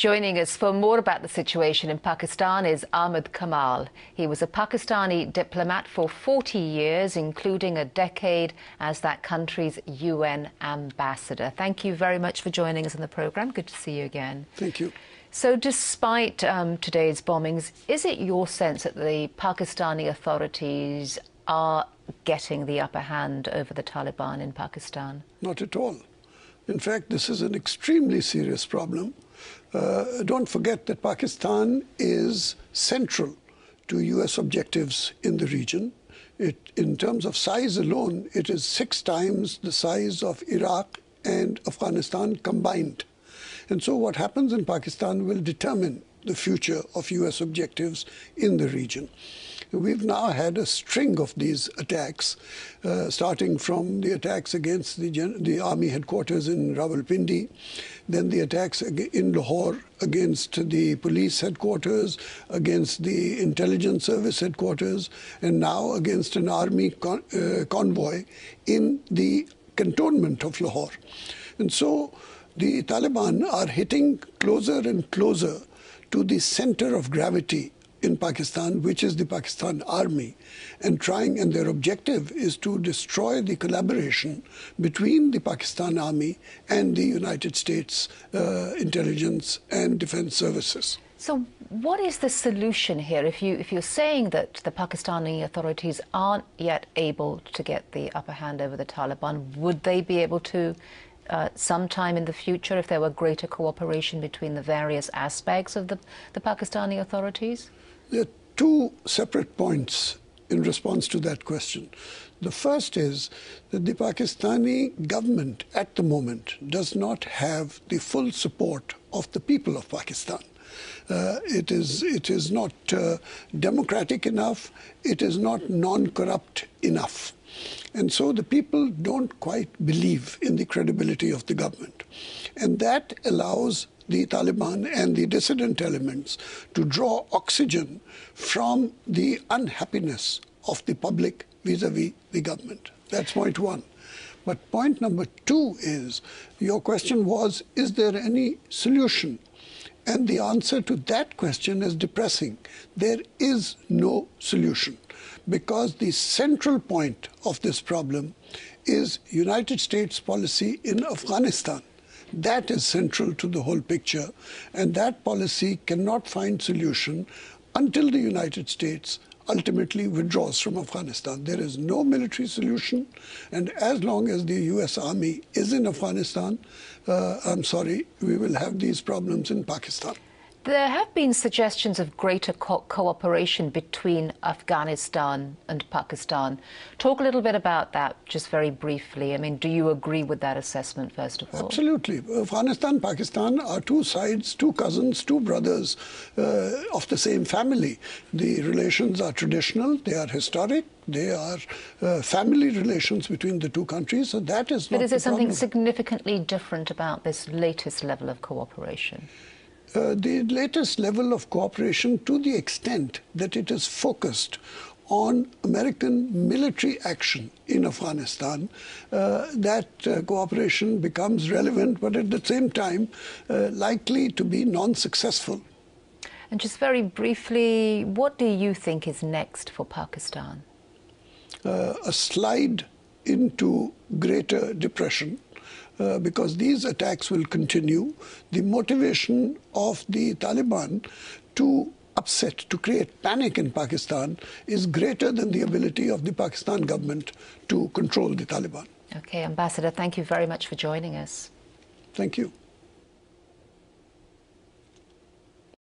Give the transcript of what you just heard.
Joining us for more about the situation in Pakistan is Ahmed Kamal. He was a Pakistani diplomat for 40 years, including a decade as that country's UN ambassador. Thank you very much for joining us on the programme. Good to see you again. Thank you. So despite today's bombings, is it your sense that the Pakistani authorities are getting the upper hand over the Taliban in Pakistan? Not at all. In fact, this is an extremely serious problem. Don't forget that Pakistan is central to US objectives in the region. In terms of size alone, it is 6 times the size of Iraq and Afghanistan combined. And so what happens in Pakistan will determine the future of US objectives in the region. We've now had a string of these attacks, starting from the attacks against the army headquarters in Rawalpindi, then the attacks in Lahore against the police headquarters, against the intelligence service headquarters, and now against an army convoy in the cantonment of Lahore. And so the Taliban are hitting closer and closer to the center of gravity in Pakistan, which is the Pakistan army, and their objective is to destroy the collaboration between the Pakistan army and the United States intelligence and defense services. So what is the solution here? If you're saying that the Pakistani authorities aren't yet able to get the upper hand over the Taliban, would they be able to sometime in the future if there were greater cooperation between the various aspects of the Pakistani authorities? There are 2 separate points in response to that question. The first is that the Pakistani government at the moment does not have the full support of the people of Pakistan. It is not democratic enough, it is not non-corrupt enough. And so the people don't quite believe in the credibility of the government. And that allows the Taliban and the dissident elements to draw oxygen from the unhappiness of the public vis-à-vis the government. That's point 1. But point number 2 is, your question was, is there any solution? And the answer to that question is depressing. There is no solution, because the central point of this problem is United States policy in Afghanistan. That is central to the whole picture, and that policy cannot find solution until the United States ultimately withdraws from Afghanistan. There is no military solution, and as long as the US Army is in Afghanistan, I'm sorry, we will have these problems in Pakistan. There have been suggestions of greater cooperation between Afghanistan and Pakistan. Talk a little bit about that, just very briefly. I mean, do you agree with that assessment, first of all? Absolutely. Afghanistan, Pakistan are 2 sides, 2 cousins, 2 brothers of the same family. The relations are traditional, they are historic, they are family relations between the 2 countries, so that is not the problem. But is there something significantly different about this latest level of cooperation? The latest level of cooperation, to the extent that it is focused on American military action in Afghanistan, that cooperation becomes relevant, but at the same time likely to be non-successful. And just very briefly, what do you think is next for Pakistan? A slide into greater depression. Because these attacks will continue. The motivation of the Taliban to upset, to create panic in Pakistan is greater than the ability of the Pakistan government to control the Taliban. Okay, Ambassador, thank you very much for joining us. Thank you.